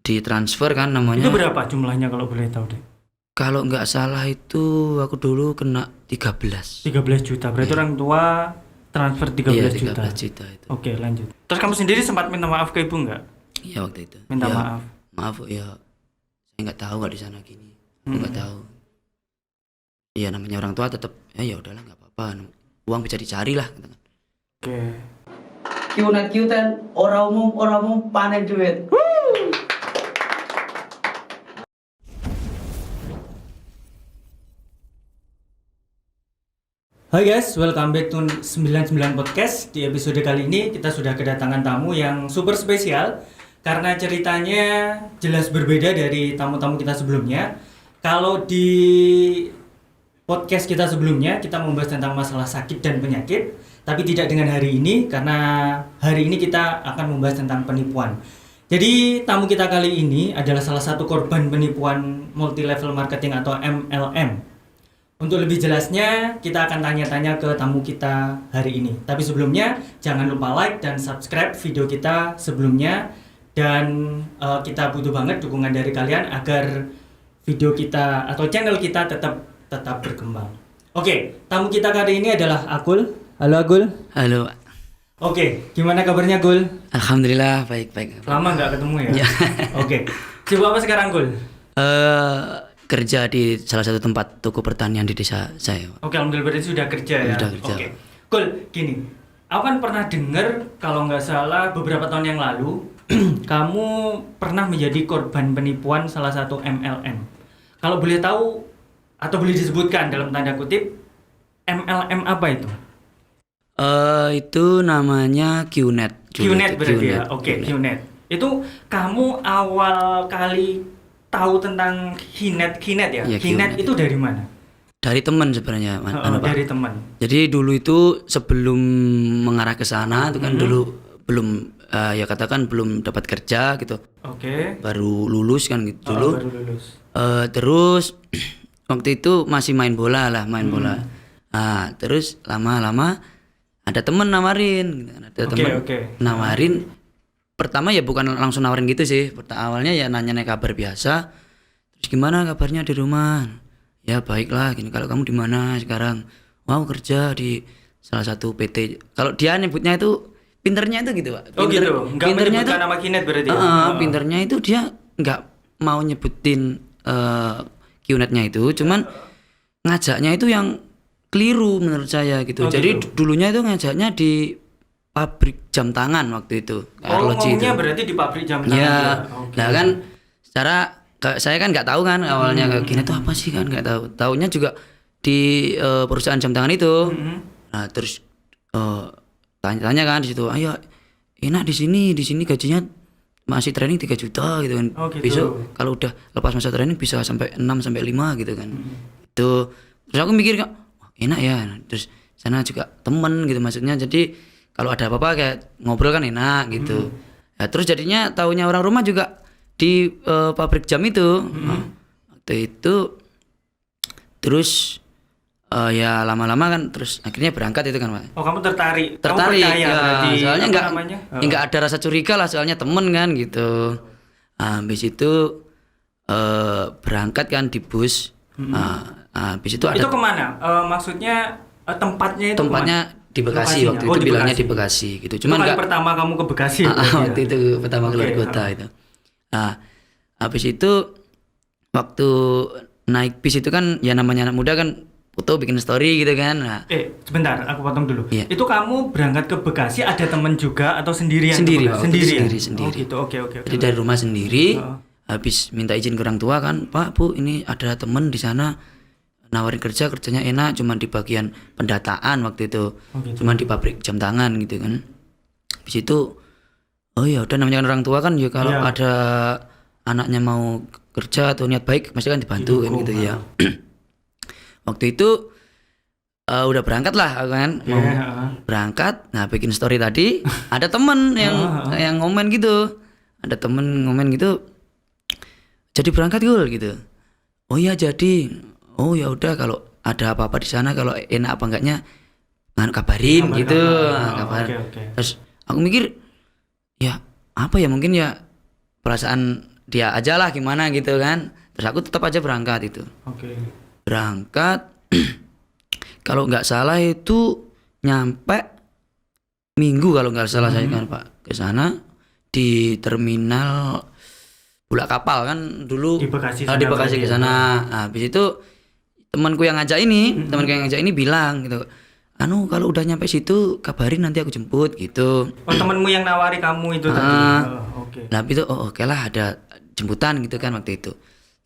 ditransfer kan namanya. Itu berapa jumlahnya kalau boleh tahu deh? Kalau nggak salah itu aku dulu kena 13. 13 juta. Berarti orang tua transfer 13 Iya, juta. 13 juta itu. Oke, lanjut. Terus kamu sendiri sempat minta maaf ke ibu nggak? Iya waktu itu. Minta Ya, maaf. Maaf ya. Saya nggak tahu nggak di sana gini. Aku nggak tahu. Iya namanya orang tua tetap ya udahlah nggak apa-apa. Uang bisa dicari lah. Gitu kan. Oke. Kiunet orang umum panen duit. Hai guys, welcome back to 99 Podcast. Di episode kali ini kita sudah kedatangan tamu yang super spesial karena ceritanya jelas berbeda dari tamu-tamu kita sebelumnya. Kalau di podcast kita sebelumnya kita membahas tentang masalah sakit dan penyakit, tapi tidak dengan hari ini karena hari ini kita akan membahas tentang penipuan. Jadi tamu kita kali ini adalah salah satu korban penipuan multi level marketing atau MLM. Untuk lebih jelasnya, kita akan tanya-tanya ke tamu kita hari ini. Tapi sebelumnya, jangan lupa like dan subscribe video kita sebelumnya. Dan kita butuh banget dukungan dari kalian agar video kita atau channel kita tetap berkembang. Oke, tamu kita kali ini adalah Agul. Halo Agul. Halo. Oke, gimana kabarnya Agul? Alhamdulillah baik-baik. Lama nggak ketemu ya? Ya. Oke, sibuk apa sekarang Agul? Kerja di salah satu tempat toko pertanian di desa saya. Oke, alhamdulillah berarti sudah kerja ya. Sudah kerja. Oke, Gul, gini, aku kan pernah dengar kalau nggak salah beberapa tahun yang lalu kamu pernah menjadi korban penipuan salah satu MLM. Kalau boleh tahu atau boleh disebutkan dalam tanda kutip MLM apa itu? Itu namanya QNet. QNet berarti ya. Oke, QNet. Itu kamu awal kali tahu tentang Kinet ya? Iya, Kinet QNet itu dari mana? Dari teman sebenarnya, Pak. Dari teman. Jadi dulu itu sebelum mengarah ke sana itu kan dulu belum ya katakan belum dapat kerja gitu. Oke. Baru lulus kan gitu dulu. Baru lulus. Terus waktu itu masih main bola. Nah, terus lama-lama ada temen nawarin, gitu. Ada temen nawarin. Pertama ya bukan langsung nawarin gitu sih. Awalnya ya nanya kabar biasa. Terus gimana kabarnya di rumah? Ya baiklah. Gini kalau kamu di mana sekarang? Mau kerja di salah satu PT. Kalau dia nyebutnya itu pinternya itu gitu, Pak. Oh gitu. Enggak menyebutkan nama Kinet berarti. Pinternya itu dia nggak mau nyebutin QNet-nya itu, cuman ngajaknya itu yang keliru menurut saya gitu. Jadi dulunya itu ngajaknya di pabrik jam tangan waktu itu. Ngomongnya berarti di pabrik jam tangan. Ya. Nah kan secara saya kan nggak tahu kan awalnya kayak gini tuh apa sih kan nggak tahu. Taunya juga di perusahaan jam tangan itu. Nah terus tanya-tanya kan di situ. Ayo enak di sini gajinya masih training 3 juta gitu kan. Gitu. Besok kalau udah lepas masa training bisa sampai 6 sampai 5 gitu kan. Itu terus aku mikir kok enak ya. Terus sana juga temen gitu maksudnya. Jadi kalau ada apa-apa kayak ngobrol kan enak gitu. Ya, terus jadinya taunya orang rumah juga di pabrik jam itu. Waktu itu terus ya lama-lama kan terus akhirnya berangkat itu kan, Pak. Oh, kamu tertarik. Tertarik Kamu percaya, ya. berarti, Soalnya enggak namanya? ada rasa curiga lah soalnya temen kan gitu. Habis itu berangkat kan di bus. Habis itu ada Itu kemana? Maksudnya tempatnya itu tempatnya di Bekasi. Lokasinya? Waktu itu bilangnya di Bekasi gitu. Cuman kali enggak pertama kamu ke Bekasi ya? waktu itu pertama keluar kota itu. Nah, habis itu waktu naik bis itu kan ya namanya anak muda kan foto bikin story gitu kan. Nah, sebentar, aku potong dulu. Iya. Itu kamu berangkat ke Bekasi ada teman juga atau sendirian? Sendiri, Pak. Sendiri. Sendiri. Oh gitu. Oke. Jadi dari rumah sendiri, habis minta izin ke orang tua kan, Pak, Bu, ini ada temen di sana nawarin kerjanya enak, cuman di bagian pendataan waktu itu, cuman di pabrik jam tangan gitu kan. Habis itu, oh ya udah namanya orang tua kan ya kalau ada anaknya mau kerja atau niat baik, pasti kan dibantu kan gitu ya. Waktu itu udah berangkat lah kan, mau berangkat, nah bikin story tadi, ada temen yang ngomen gitu, jadi berangkat Gul gitu. Oh iya jadi. Oh ya udah kalau ada apa-apa di sana kalau enak apa enggaknya kabarin gitu. Okay. Terus aku mikir ya apa ya mungkin ya perasaan dia aja lah gimana gitu kan. Terus aku tetap aja berangkat itu. Oke. Berangkat kalau nggak salah itu nyampe Minggu kalau nggak salah saya kan Pak ke sana di terminal Bulak Kapal kan dulu Di Bekasi di Bekasi ke sana. Nah, habis itu temanku yang ngajak ini bilang gitu. Anu kalau udah nyampe situ kabarin nanti aku jemput gitu. Oh, temanmu yang nawari kamu itu tadi. Oke. Nah, itu oke lah ada jemputan gitu kan waktu itu.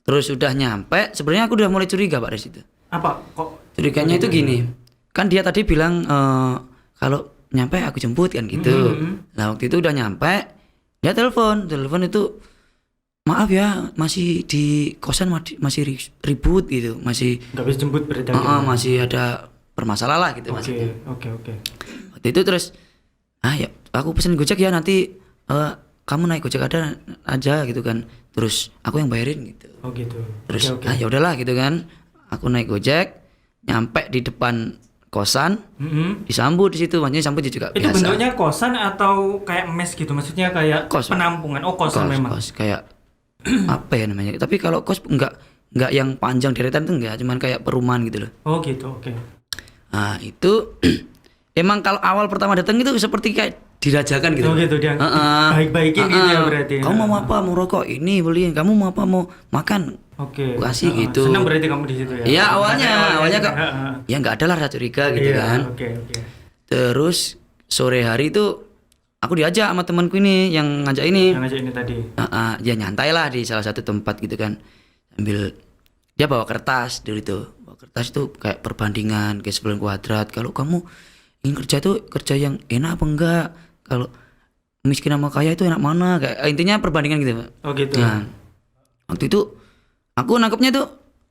Terus udah nyampe, sebenarnya aku udah mulai curiga Pak Res itu. Apa kok Curiganya itu gini. Kan dia tadi bilang kalau nyampe aku jemput kan gitu. Nah, waktu itu udah nyampe, dia telepon itu maaf ya masih di kosan masih ribut gitu, masih nggak bisa jemput berarti? masih ada permasalahan lah gitu maksudnya. Oke. Waktu itu terus ya aku pesen Gojek ya nanti kamu naik Gojek aja gitu kan. Terus aku yang bayarin gitu. Oh gitu. Terus Oke. ya udahlah gitu kan. Aku naik Gojek, nyampe di depan kosan, disambut di situ, maksudnya sambut juga Itu biasa. bentuknya kosan atau kayak mes gitu? Maksudnya kayak Kos, Pak. penampungan. Oh, kosan memang. Kos kayak apa ya namanya? Tapi kalau kos enggak yang panjang deretan tuh enggak, cuman kayak perumahan gitu loh. Oh gitu. Oke. Nah, itu emang kalau awal pertama datang itu seperti kayak dirajakan gitu. Oh gitu dia. Baik-baikin gitu ya berarti. Kamu mau apa? Mau rokok? Ini beliin. Kamu mau apa? Mau makan? Oke. Kasih gitu. Senang berarti kamu di situ ya. Iya, awalnya kok ya enggak ada lah rasa curiga gitu Iya, kan. Oke. Terus sore hari itu aku diajak sama temanku ini yang ngajak ini. Yang ngajak ini tadi. Ya nyantai lah di salah satu tempat gitu kan. Sambil dia bawa kertas dulu itu. Bawa kertas itu kayak perbandingan kayak 9 kuadrat. Kalau kamu ingin kerja tuh kerja yang enak apa enggak? Kalau miskin sama kaya itu enak mana? Kayak intinya perbandingan gitu, Pak. Oh gitu. Nah, waktu itu aku nangkepnya tuh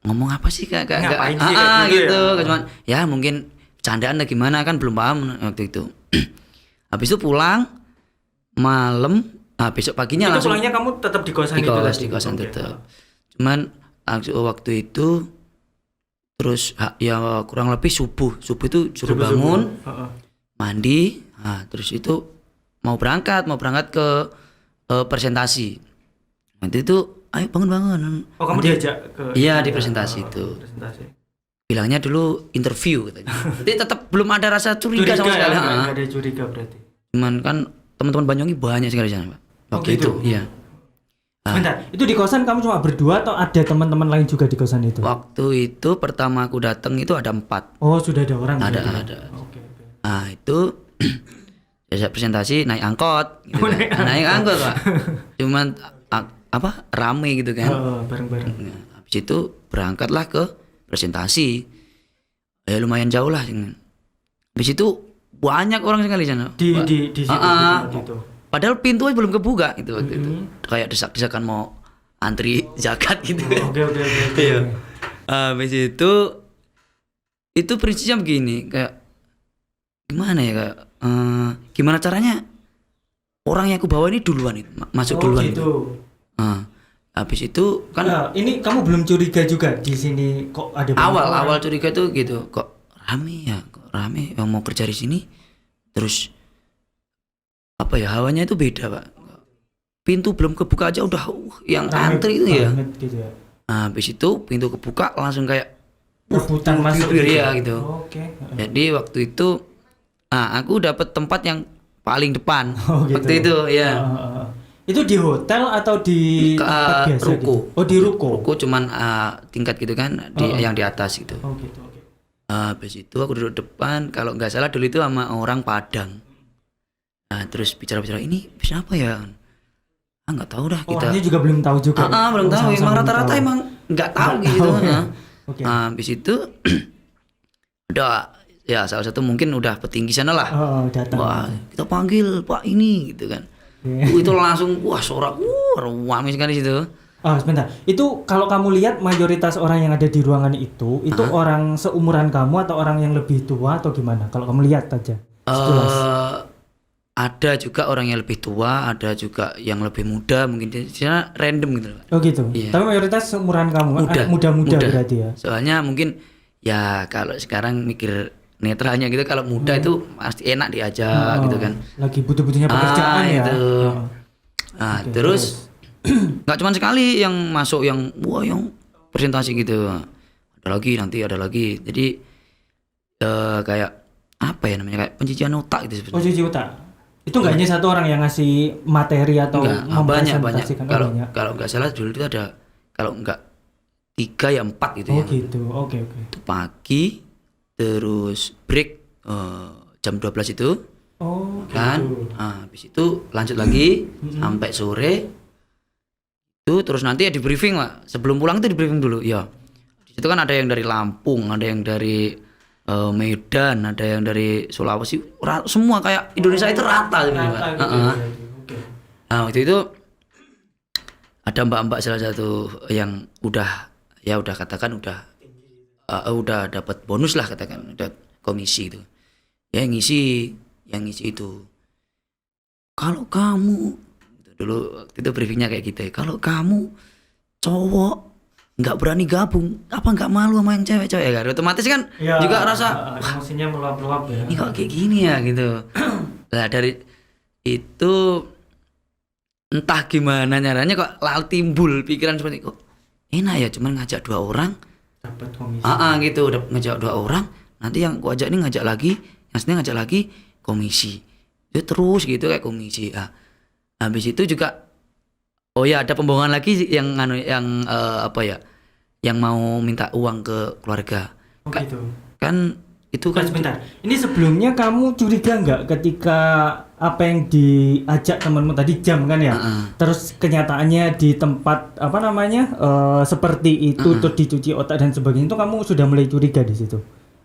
ngomong apa sih kayak Ngapain sih kayak gitu gitu. ya? Cuman ya mungkin bercandaan lah gimana kan belum paham waktu itu. Habis itu pulang malam, besok paginya Itu langsung pulangnya kamu tetap di kosan itu tadi? di kosan Oke. tetap. Cuman waktu itu terus ya kurang lebih subuh itu suruh bangun, mandi, terus itu mau berangkat ke presentasi. Nanti itu ayo bangun. Oh kamu Nanti- diajak ke? Iya, di presentasi itu. Presentasi. Bilangnya dulu interview katanya. Jadi tetap belum ada rasa curiga sama sekali. ya? Nggak ada curiga berarti. Cuman kan teman-teman Banyuwangi banyak sekali di sana, Pak. Waktu gitu? itu, iya. Bentar, itu di kosan kamu cuma berdua atau ada teman-teman lain juga di kosan itu? Waktu itu pertama aku datang itu ada 4. Oh sudah ada orang? Ada. Oke. Nah itu saya presentasi naik angkot, gitu kan. Naik angkot Pak. Cuman rame gitu kan. Bareng-bareng. Nah, habis itu berangkatlah ke presentasi. Ya lumayan jauh lah. Habis itu banyak orang sekali sana. Di situ, gitu. Padahal pintu aja belum kebuka gitu waktu itu. Kayak desak-desakan mau antri zakat gitu. Oke. Iya. Habis itu prinsipnya begini, kayak gimana ya kayak gimana caranya orang yang aku bawa ini duluan itu masuk duluan gitu. itu. Habis itu kan Nah, ini kamu belum curiga juga di sini kok ada banyak orang? awal curiga tuh gitu, kok rame yang mau kerja di sini. Terus apa ya hawanya itu beda Pak. Pintu belum kebuka aja udah yang Rame antri itu ya. banget gitu ya. Habis itu pintu kebuka langsung kayak Rebutan masuk ya gitu. Oke. Jadi waktu itu aku dapat tempat yang paling depan. Oh, gitu. Waktu itu ya. Itu di hotel atau di tempat biasa ruko. gitu? Oh di ruko. Ruko cuman tingkat gitu kan yang di atas gitu. Oh gitu. Oke. Habis itu aku duduk depan, kalau nggak salah dulu itu sama orang Padang. Nah, terus bicara-bicara ini bisa apa ya? Nggak tahu dah kita. Orangnya juga belum tahu juga. Belum tahu. Sama-sama Emang belum rata-rata tahu. emang nggak tahu gitu. ya. Oke. Habis itu udah ya salah satu mungkin udah petinggi sana lah. Datang. Wah, kita panggil Pak ini gitu kan. Itu langsung sorak ramai sekali situ. Sebentar. Itu kalau kamu lihat mayoritas orang yang ada di ruangan itu orang seumuran kamu atau orang yang lebih tua atau gimana? Kalau kamu lihat aja. Sekilas. Ada juga orang yang lebih tua, ada juga yang lebih muda, mungkin di sana random gitu Pak. Oh gitu. Iya. Tapi mayoritas seumuran kamu, muda berarti ya. Soalnya mungkin ya kalau sekarang mikir netralnya gitu, kalau muda itu pasti enak diajak gitu kan. Lagi butuh-butuhnya pekerjaan ya. Itu. Oke, Terus nggak cuma sekali yang masuk yang wah yang presentasi gitu, ada lagi jadi kayak apa ya namanya, kayak pencucian otak gitu sebenarnya. Cuci otak itu nggak hanya satu orang yang ngasih materi atau banyak mempresentasikan. kalau nggak salah dulu itu ada, kalau nggak 3 ya 4 gitu ya. Gitu, oke. Itu pagi terus break jam 12 itu kan gitu. nah, habis itu lanjut lagi sampai sore itu, terus nanti ya di briefing lah sebelum pulang itu di briefing dulu ya. Di situ kan ada yang dari Lampung, ada yang dari Medan, ada yang dari Sulawesi, semua kayak Indonesia itu rata gitu, gitu. Oke. Nah waktu itu ada mbak-mbak salah satu yang udah katakan udah dapat bonus lah, katakan udah komisi itu ya, yang ngisi itu, kalau kamu dulu waktu itu briefingnya kayak gitu ya, kalau kamu cowok nggak berani gabung, apa nggak malu sama yang cewek-cewek ya kan, otomatis kan Ya, juga rasa emosinya meluap-luap ya. ini kok kayak gini ya gitu. Nah dari itu entah gimana nyaranya kok lalu timbul pikiran seperti kok enak ya cuman ngajak 2 orang Dapat komisi. gitu, udah ngajak 2 orang, nanti yang ku ajak ini ngajak lagi, yang sini ngajak lagi komisi, itu terus gitu kayak komisi. Habis itu juga ada pembohongan lagi yang yang mau minta uang ke keluarga. Gitu. Kan itu kan Sebentar. Ini sebelumnya kamu curiga nggak ketika apa yang diajak temanmu tadi jam kan ya? Terus kenyataannya di tempat seperti itu terus dicuci otak dan sebagainya, itu kamu sudah mulai curiga di situ?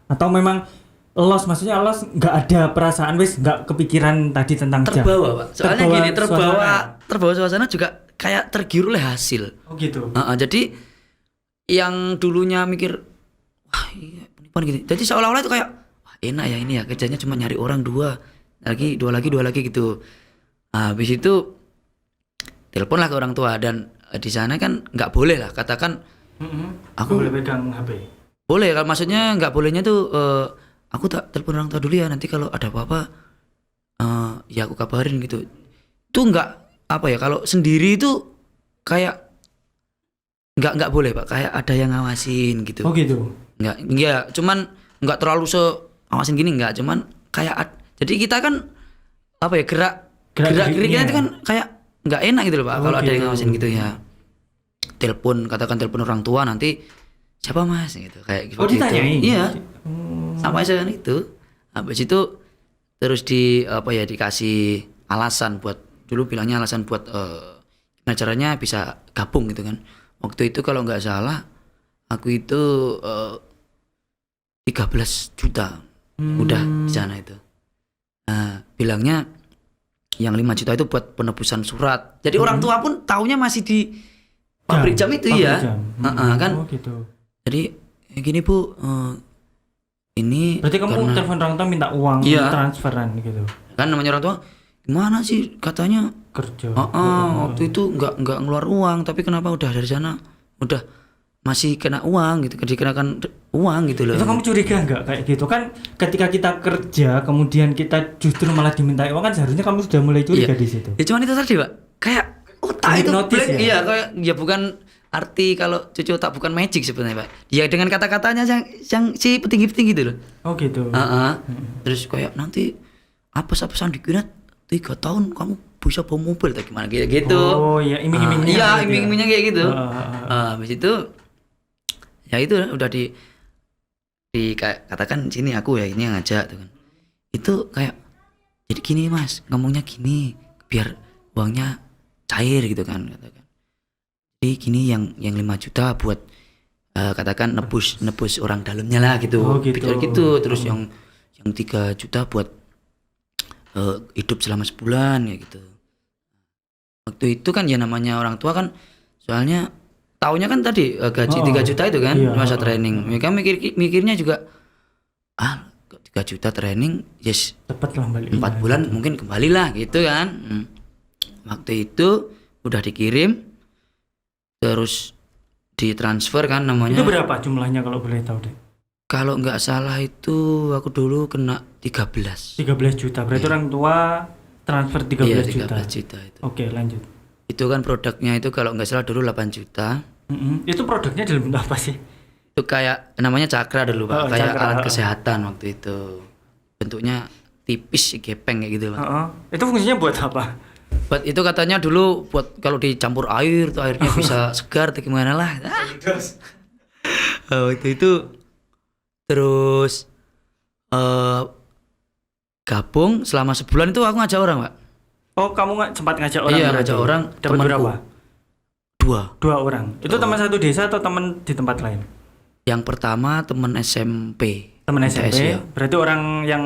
Atau memang maksudnya nggak ada perasaan, nggak kepikiran tadi tentang jam? Terbawa, Pak. Soalnya gini, terbawa suasana juga kayak tergiur oleh hasil. Gitu. Jadi yang dulunya mikir wah iya penipuan gitu, jadi seolah-olah itu kayak wah enak ya ini ya, kerjanya cuma nyari orang dua lagi gitu. Habis itu teleponlah ke orang tua, dan di sana kan nggak boleh lah, katakan aku boleh pegang HP. Boleh, kalau maksudnya nggak bolehnya tuh aku tak telepon orang tua dulu ya, nanti kalau ada apa-apa ya aku kabarin gitu. Itu nggak kalau sendiri itu kayak nggak boleh Pak, kayak ada yang ngawasin gitu. Gitu. Nggak, ya cuman nggak terlalu awasin gini, nggak, cuman kayak jadi kita kan gerak geriknya itu kan kayak nggak enak gitu loh Pak, kalau ada yang ngawasin gitu ya. Katakan telepon orang tua, nanti siapa mas gitu kayak gitu. Ditanyain? Iya. Sampai saya itu. Habis itu terus dikasih alasan buat, dulu bilangnya alasan buat gimana caranya bisa gabung gitu kan. Waktu itu kalau nggak salah aku itu 13 juta udah di sana itu. Bilangnya yang 5 juta itu buat penebusan surat. Jadi orang tua pun taunya masih di pabrik jam itu ya. Kan. Gitu. Jadi gini Bu, ini berarti kamu telepon orang tua minta uang transferan gitu. Kan namanya orang tua, gimana sih katanya kerja. Waktu itu nggak ngeluar uang, tapi kenapa udah dari sana udah masih kena uang gitu, dikenakan uang gitu loh. Itu kamu curiga nggak kayak gitu kan? Ketika kita kerja kemudian kita justru malah diminta uang, kan seharusnya kamu sudah mulai curiga di situ. Ya cuman itu tadi Pak, kayak otak itu blank, ya? Iya kayak ya, bukan arti kalau cuci otak bukan magic sebenarnya Pak. Ya dengan kata-katanya yang si petinggi-petinggi gitu loh. Gitu. Terus kayak nanti apa-apaan dikira 3 tahun kamu bisa bawa mobil atau gimana gitu. Iya, iming-imingnya. Iya, iming-imingnya kayak gitu. Habis itu ya itu udah di kayak katakan sini aku ya ini yang ngajak tuh kan. Itu kayak jadi gini Mas, ngomongnya gini biar uangnya cair gitu kan, katakan. Jadi gini yang 5 juta buat katakan nebus orang dalamnya lah gitu. Gitu. Terus yang 3 juta buat hidup selama sebulan ya gitu. Waktu itu kan ya namanya orang tua kan, soalnya taunya kan tadi gaji 3 juta itu kan masa training. Mereka mikirnya juga 3 juta training, yes cepat lah balik 4 bulan mungkin kembali lah gitu kan. Waktu itu udah dikirim, terus ditransfer kan namanya. Itu berapa jumlahnya kalau boleh tahu deh? Kalau nggak salah itu aku dulu kena 13 juta. Berarti orang tua transfer 13 juta. Juta itu. Oke, lanjut. Itu kan produknya itu kalau nggak salah dulu 8 juta. Itu produknya dalam bentuk apa sih? Itu kayak namanya Cakra dulu Pak, kayak Cakra. alat kesehatan waktu itu. Bentuknya tipis gepeng kayak gitu Pak. Itu fungsinya buat apa? Buat itu katanya dulu buat kalau dicampur air tuh airnya bisa segar atau gimana lah. Waktu itu terus gabung selama sebulan itu aku ngajak orang Pak. Oh, kamu sempat ngajak orang? Iya, berarti? ngajak orang. Dapat Temanku. berapa? 2. Orang. Itu teman satu desa atau teman di tempat lain? Yang pertama teman SMP. Teman MTS, SMP. ya. Berarti orang yang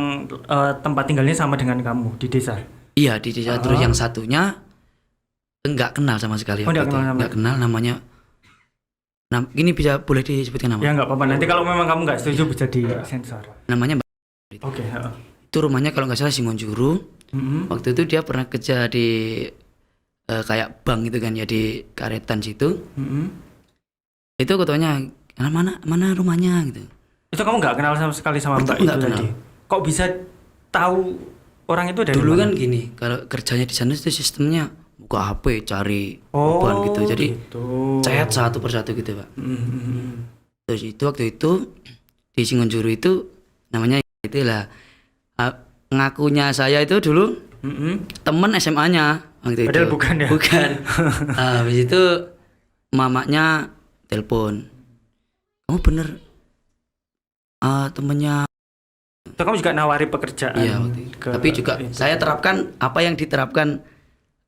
tempat tinggalnya sama dengan kamu di desa. Iya di desa. Terus yang satunya enggak kenal sama sekali. Oh, waktu enggak itu. kenal sama Enggak kenal namanya. Ini bisa boleh disebutkan nama? Ya nggak apa-apa. Nanti kalau memang kamu nggak setuju bisa disensor. Namanya Mbak. Oke. Itu rumahnya kalau nggak salah Singonjuru. Waktu itu dia pernah kerja di kayak bank gitu kan ya di Karetan situ. Itu ketuanya mana rumahnya gitu. Itu kamu nggak kenal sama sekali sama Mbak itu Nggak kenal. tadi? Kok bisa tahu orang itu dari Dulu mana? kan gini, kalau kerjanya di sana itu sistemnya buka HP cari Oh, korban gitu. Jadi gitu. chat satu persatu gitu Pak. Terus itu waktu itu di Singonjuru itu namanya itulah ngakunya saya itu dulu temen SMA-nya waktu itu. Padahal bukan ya? Bukan. Habis itu mamanya telepon. Kamu bener temennya. Itu kamu juga nawari pekerjaan. Iya waktu itu. Tapi juga saya terapkan apa yang diterapkan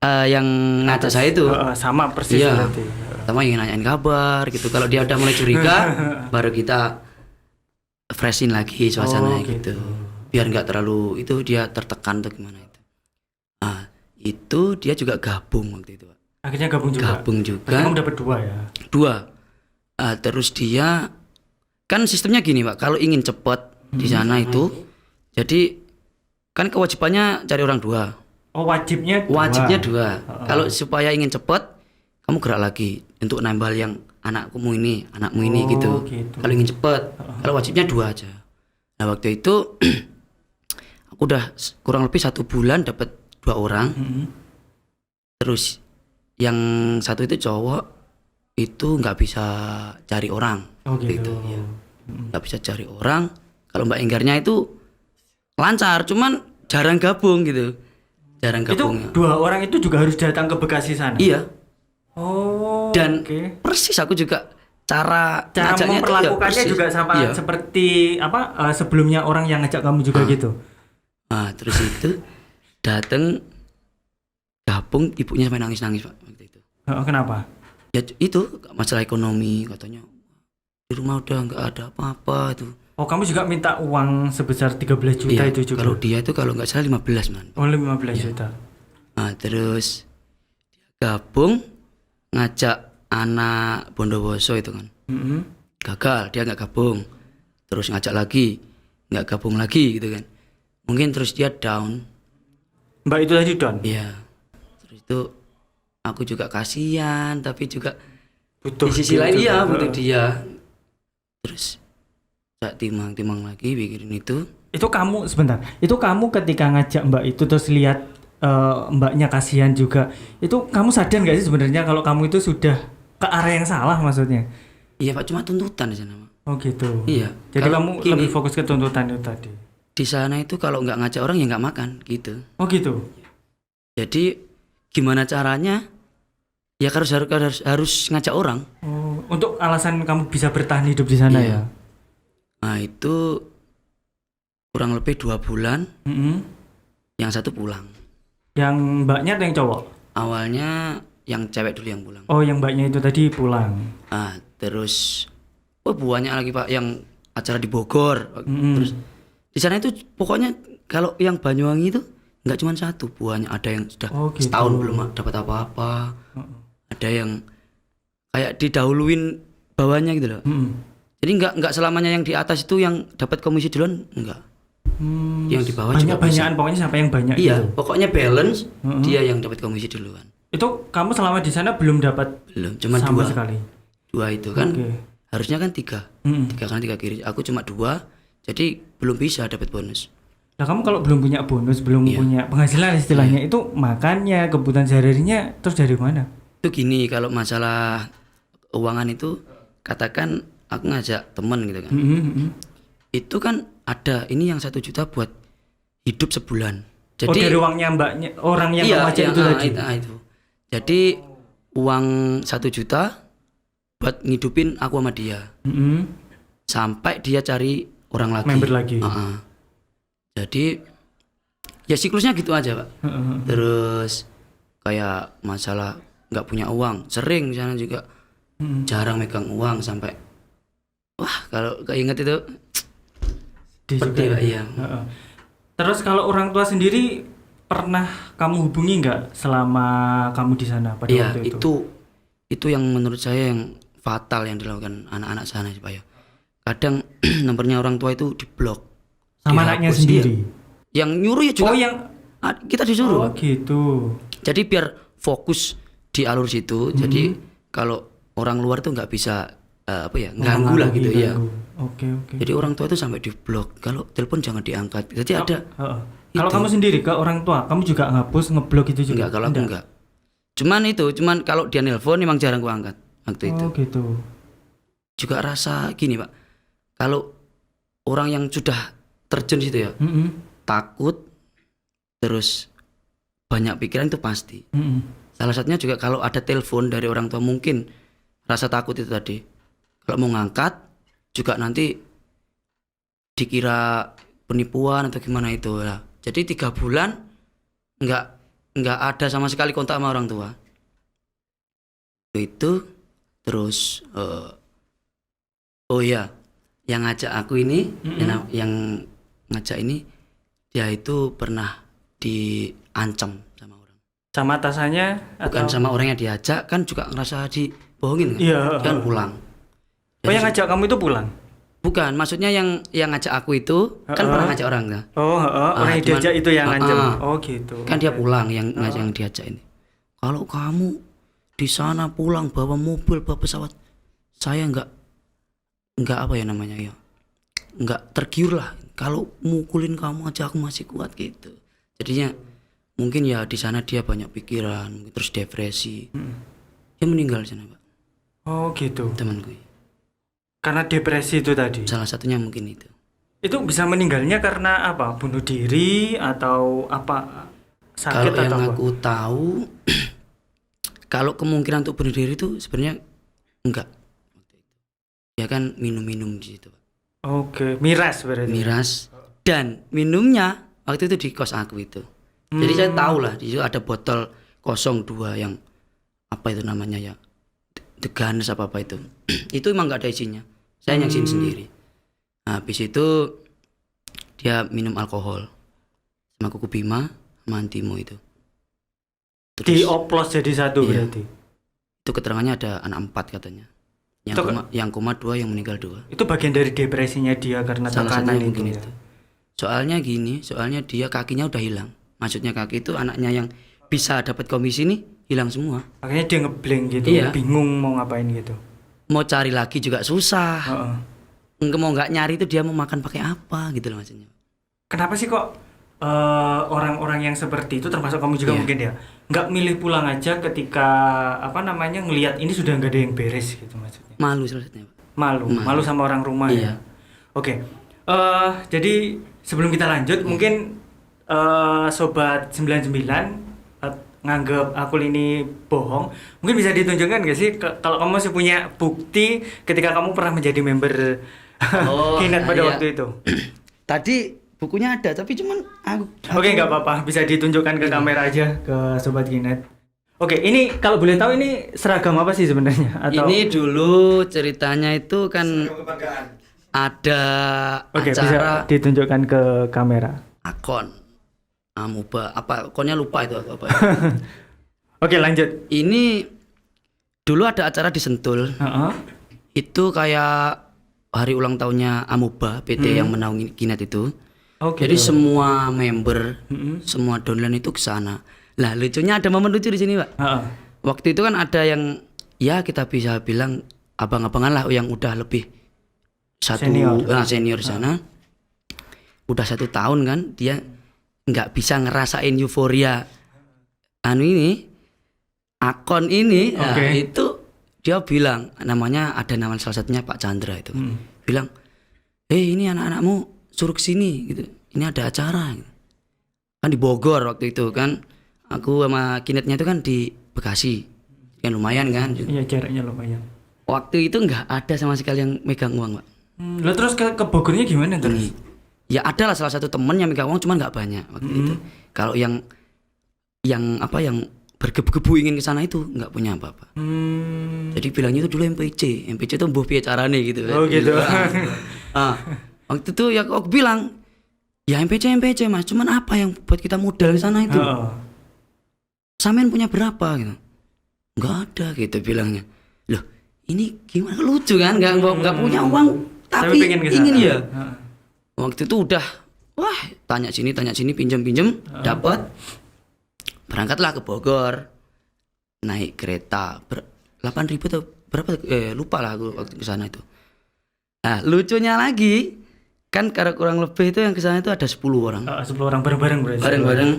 yang ngajak saya itu. Sama persis Iya. berarti. Pertama ingin nanyain kabar gitu. Kalau dia udah mulai curiga, baru kita freshin lagi suasananya gitu. Biar nggak terlalu itu dia tertekan atau gimana itu. Itu dia juga gabung waktu itu Pak. Akhirnya gabung juga. Gabung juga. Berarti kamu dapat 2 ya? 2. Terus dia kan sistemnya gini Pak. Kalau ingin cepat di sana itu, jadi kan kewajibannya cari orang 2. Oh, wajibnya 2. Wajibnya 2. Kalau supaya ingin cepat, kamu gerak lagi untuk nambah yang anakmu ini gitu. Kalau ingin cepat, kalau wajibnya 2 aja. Nah waktu itu aku udah kurang lebih 1 bulan dapat 2 orang. Terus yang satu itu cowok itu nggak bisa cari orang. Gitu. Ya. Nggak bisa cari orang. Kalau Mbak Enggarnya itu lancar, cuman jarang gabung gitu. Jarang Itu gabung. 2 orang itu juga harus datang ke Bekasi sana. Iya. Oh. Dan Oke. persis aku juga cara ngajaknya itu memperlakukannya persis. juga sama Iya. seperti sebelumnya orang yang ngajak kamu juga gitu. Nah, terus itu dateng gabung, ibunya sampai nangis-nangis Pak waktu itu. Kenapa? Ya itu masalah ekonomi katanya. Di rumah udah nggak ada apa-apa itu. Oh, kamu juga minta uang sebesar 13 juta Iya, itu juga. kalau dia itu kalau nggak salah 15 man. Oh, 15 juta. Nah, terus dia gabung ngajak anak Bondowoso itu kan. Gagal, dia nggak gabung. Terus ngajak lagi, nggak gabung lagi gitu kan. Mungkin terus dia down. Mbak itu tadi down. Iya. Terus itu aku juga kasihan, tapi juga Butuh di sisi gitu. lain iya butuh dia. Terus tak timang-timang lagi bikin itu. Itu kamu sebentar. Itu kamu ketika ngajak Mbak itu terus lihat Mbaknya kasihan juga. Itu kamu sadar nggak sih sebenarnya kalau kamu itu sudah ke arah yang salah maksudnya? Iya Pak, cuma tuntutan di sana Pak. Oh gitu. Iya. Jadi Kalau kamu gini, lebih fokus ke tuntutan itu tadi. di sana itu kalau nggak ngajak orang ya nggak makan gitu. Oh gitu. Jadi gimana caranya? Ya harus ngajak orang. Oh, untuk alasan kamu bisa bertahan hidup di sana Iya. ya. Nah itu kurang lebih 2 bulan. Yang satu pulang. Yang mbaknya atau yang cowok? Awalnya yang cewek dulu yang pulang. Oh, yang mbaknya itu tadi pulang. Terus banyak lagi Pak yang acara di Bogor. Terus di sana itu pokoknya kalau yang Banyuwangi itu nggak cuma 1, banyak. Ada yang sudah gitu. setahun belum dapat apa-apa. Ada yang kayak didahuluin bawahnya gitu loh. Jadi nggak selamanya yang di atas itu yang dapat komisi duluan, enggak. Yang di bawah juga bisa. Banyak pokoknya sampai yang banyak Iya, gitu. pokoknya balance dia yang dapat komisi duluan. Itu kamu selama di sana belum dapat Belum, cuma sama 2. sekali. 2 itu kan. Oke. Harusnya kan 3. 3 kan 3 kiri. Aku cuma 2. Jadi belum bisa dapat bonus. Nah, kamu kalau belum punya bonus, belum Iya. punya penghasilan istilahnya itu makannya, kebutuhan sehari-harinya terus dari mana? Itu gini, kalau masalah keuangan itu katakan aku ngajak temen gitu kan. Itu kan ada ini yang 1 juta buat hidup sebulan. Oh, Jadi dari uangnya mbaknya orang yang iya, kamu ajak iya, itu tadi. itu. Jadi uang 1 juta buat ngidupin aku sama dia. Sampai dia cari orang lagi. Member lagi. Jadi ya siklusnya gitu aja, Pak. Terus kayak masalah nggak punya uang, sering sana juga jarang megang uang sampai wah kalau keinget itu pedih, Pak. Iya. Terus kalau orang tua sendiri pernah kamu hubungi nggak selama kamu di sana pada Iya, waktu itu? itu yang menurut saya yang fatal yang dilakukan anak-anak sana sih, Pak ya. Kadang nomornya orang tua itu diblok Sama dihapus, anaknya sendiri. iya. Yang nyuruh ya juga Oh, yang kita disuruh, oh Pak. gitu. Jadi biar fokus di alur situ. Jadi kalau orang luar tuh nggak bisa ganggu lah gitu ya. Oke. Jadi orang tua itu sampai diblok. Kalau telepon jangan diangkat. Jadi ada Kalau kamu sendiri ke orang tua, kamu juga ngapus, ngeblok itu juga? enggak, kalau aku enggak. Cuman kalau dia nelpon memang jarang gua angkat waktu itu. Oh gitu. Juga rasa gini, Pak. Kalau orang yang sudah terjun situ ya, takut terus banyak pikiran itu pasti. Salah satunya juga kalau ada telepon dari orang tua mungkin rasa takut itu tadi. Kalau mau ngangkat juga nanti dikira penipuan atau gimana itu lah. Jadi 3 bulan nggak ada sama sekali kontak sama orang tua. Itu terus oh ya, yang ngajak aku ini yang ngajak ini dia itu pernah diancam sama orang. Sama atasannya Bukan atau? sama orang yang diajak, kan juga ngerasa dibohongin kan? Iya. Dia kan pulang. Oh, yang ngajak kamu itu pulang? Bukan, maksudnya yang ngajak aku itu kan pernah ngajak orang kan? Orang yang diajak itu yang ngancam. Oh gitu. Kan dia pulang yang diajak ini. Kalau kamu di sana pulang bawa mobil, bawa pesawat, saya nggak apa ya namanya ya, nggak tergiur lah. Kalau mukulin kamu aja aku masih kuat gitu. Jadinya mungkin ya di sana dia banyak pikiran, terus depresi. Dia meninggal di sana, Pak. Oh gitu. Temanku. Karena depresi itu tadi. Salah satunya mungkin itu. Itu bisa meninggalnya karena apa? Bunuh diri atau apa? Sakit Kalau yang atau apa? aku tahu, kalau kemungkinan untuk bunuh diri itu sebenarnya enggak. Ya kan minum-minum di situ, Pak. Oke, miras berarti. Miras dan minumnya waktu itu di kos aku itu. Jadi saya tahu lah di situ ada botol 02 yang apa itu namanya ya, The Gunners apa itu. Itu emang nggak ada isinya. Saya nyaksin sendiri. Nah, habis itu dia minum alkohol sama kuku bima sama antimo itu. Dioplos jadi satu Iya. berarti. Itu keterangannya ada anak 4 katanya. Yang koma 2, yang meninggal 2. Itu bagian dari depresinya dia karena Salah tekanan satunya mungkin ya. itu. Soalnya dia kakinya udah hilang. Maksudnya kaki itu anaknya yang bisa dapat komisi nih hilang semua. Makanya dia ngeblank gitu, Iya. bingung mau ngapain gitu. Mau cari lagi juga susah. Heeh. Mau nggak nyari itu dia mau makan pakai apa gitu loh maksudnya. Kenapa sih kok orang-orang yang seperti itu termasuk kamu juga Iya. mungkin ya nggak milih pulang aja ketika ngelihat ini sudah nggak ada yang beres gitu maksudnya? Malu salah satunya, Pak. Malu sama orang rumah Iya. ya. Oke. Jadi sebelum kita lanjut mungkin sobat 99 nganggap aku ini bohong, mungkin bisa ditunjukkan gak sih kalau kamu masih punya bukti ketika kamu pernah menjadi member Kinet pada iya. waktu itu? Tadi bukunya ada tapi cuman aku Oke, nggak apa-apa, bisa ditunjukkan ke kamera aja ke sobat Kinet. Oke, ini kalau boleh tahu ini seragam apa sih sebenarnya? Atau ini dulu ceritanya itu kan ada Oke, bisa acara ditunjukkan ke kamera. akon amuba apa akonnya lupa itu apa. Oke, lanjut. Ini dulu ada acara di Sentul. Itu kayak hari ulang tahunnya Amuba PT yang menaungi Kinet itu. Oke. Jadi semua member, semua downline itu ke sana. Lah lucunya ada momen lucu di sini, Pak. Waktu itu kan ada yang ya kita bisa bilang abang-abangan lah yang udah lebih senior di sana. udah 1 tahun kan dia nggak bisa ngerasain euforia ini akun ini. Nah, itu dia bilang namanya ada nama salah satunya Pak Chandra itu bilang ini anak-anakmu suruh kesini gitu, ini ada acara gitu. Kan di Bogor waktu itu kan aku sama Kinetnya itu kan di Bekasi kan lumayan kan. Iya jaraknya lumayan. Waktu itu nggak ada sama sekali yang megang uang Pak. Lah terus ke Bogornya gimana terus? Ya ada lah salah satu temen yang megang uang cuman nggak banyak waktu itu. Kalau yang bergebu-gebu ingin ke sana itu nggak punya apa-apa. Jadi bilangnya itu dulu MPC itu mbuh piye carane gitu. Oh gitu. Waktu itu ya aku bilang ya MPC Mas, cuman apa yang buat kita modal ke sana itu? Sampean punya berapa gitu? Nggak ada gitu bilangnya. Loh ini gimana, lucu kan, nggak punya uang tapi ingin ya. Waktu itu udah tanya sini pinjam dapat. Berangkatlah ke Bogor, naik kereta 8.000 atau berapa, lupa lah aku waktu ke sana itu. Nah lucunya lagi kan karena kurang lebih itu yang ke sana itu ada 10 orang. 10 orang bareng-bareng berarti. Bareng-bareng.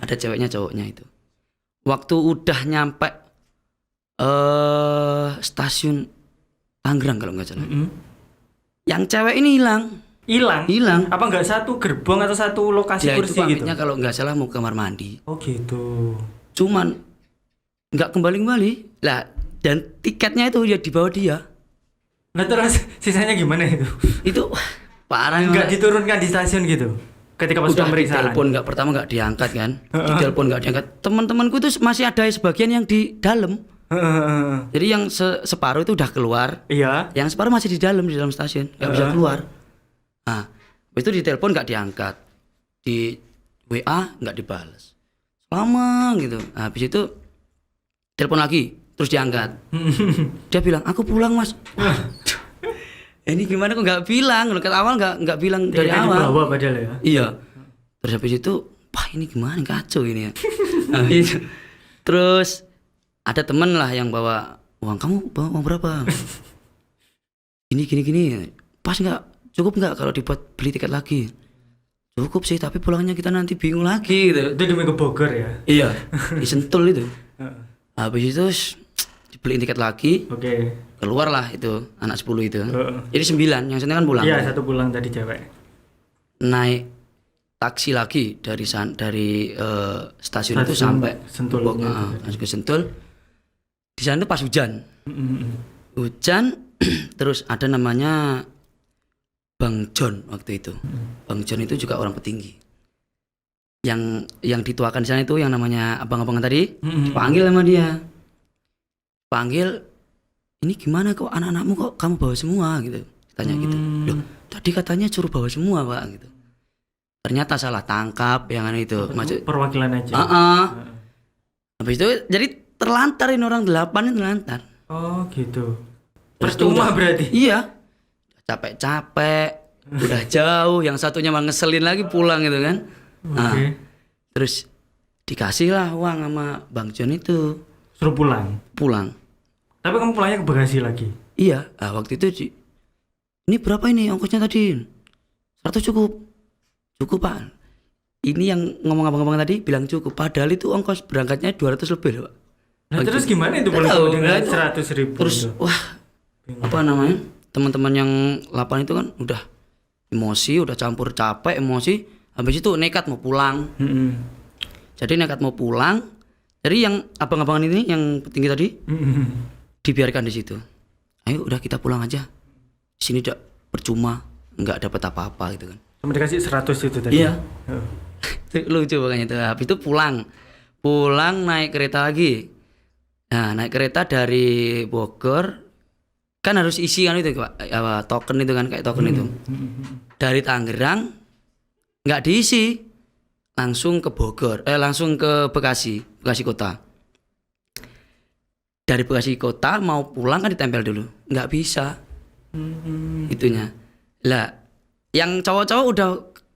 Ada ceweknya cowoknya itu. Waktu udah nyampe stasiun Tangerang kalau nggak salah. Yang cewek ini hilang. Apa nggak satu gerbong atau satu lokasi ya, kursi gitu? Ya itu kalau nggak salah mau ke kamar mandi. Oh gitu. Cuman nggak kembali lah, dan tiketnya itu ya dibawa dia. Nah terus sisanya gimana itu? Itu parah. Nggak diturunkan di stasiun gitu? Ketika pas pemeriksaan. Telepon pertama nggak diangkat kan? Di telepon nggak diangkat. Teman-temanku itu masih ada sebagian yang di dalam. Jadi yang separuh itu udah keluar. Iya. Yang separuh masih di dalam stasiun, nggak bisa keluar. Nah, habis itu di telepon nggak diangkat, di WA nggak dibalas, lama gitu. Nah, habis itu telepon lagi, terus diangkat. Dia bilang, aku pulang Mas. Ini gimana kok nggak bilang? Ke awal nggak bilang dari awal. Bawa padahal ya. Iya. Terus habis itu, wah ini gimana, kacau ini ya. Nah, itu. Terus ada temen lah yang bawa uang, kamu bawa uang berapa? Gini. Pas nggak? Cukup nggak kalau dibuat beli tiket lagi? Cukup sih, tapi pulangnya kita nanti bingung lagi gitu. Itu demi ke Bogor ya? Iya, di Sentul itu. Habis itu dibeliin tiket lagi. Keluar lah itu anak 10 itu. Jadi 9, yang satu kan pulang. Iya, satu pulang tadi cewek. Naik taksi lagi dari stasiun itu sampai Sentul. Ke Sentul. Di sana pas hujan. Hujan, terus ada namanya Bang John waktu itu. Bang John itu juga orang petinggi. Yang dituakan di sana itu yang namanya abang-abangan tadi, panggil sama dia. Panggil, ini gimana kok anak-anakmu kok kamu bawa semua gitu. Tanya gitu. Loh, tadi katanya suruh bawa semua, Pak gitu. Ternyata salah tangkap yang itu. Maksud perwakilan aja. Habis itu jadi terlantarin orang 8 itu terlantar. Oh, gitu. Percuma berarti. Iya. Capek-capek, udah jauh, yang satunya malah ngeselin lagi pulang gitu kan. Nah, terus dikasih lah uang sama Bang John itu. Suruh pulang. Tapi kamu pulangnya ke Bekasi lagi? Iya, waktu itu ini berapa ini ongkosnya tadi? 100 cukup Pak. Ini yang ngomong abang-abang tadi bilang cukup, padahal itu ongkos berangkatnya 200 lebih loh Pak. Nah terus gimana itu pulang dengan 100.000? Terus apa namanya? Teman-teman yang 8 itu kan udah emosi, udah campur capek emosi, habis itu nekat mau pulang. Jadi nekat mau pulang. Jadi yang abang-abangan ini yang tinggi tadi dibiarkan di situ. Ayo udah kita pulang aja. Di sini udah percuma, nggak dapat apa-apa gitu kan. Cuma dikasih 100 itu tadi. Iya. Lucu makanya itu. Habis itu pulang naik kereta lagi. Nah, naik kereta dari Bogor kan harus isi kan itu Pak, token itu kan, kayak token itu. Dari Tangerang nggak diisi, langsung ke Bogor, langsung ke Bekasi kota. Dari Bekasi kota mau pulang kan ditempel dulu, nggak bisa. Itunya. Lah, yang cowok-cowok udah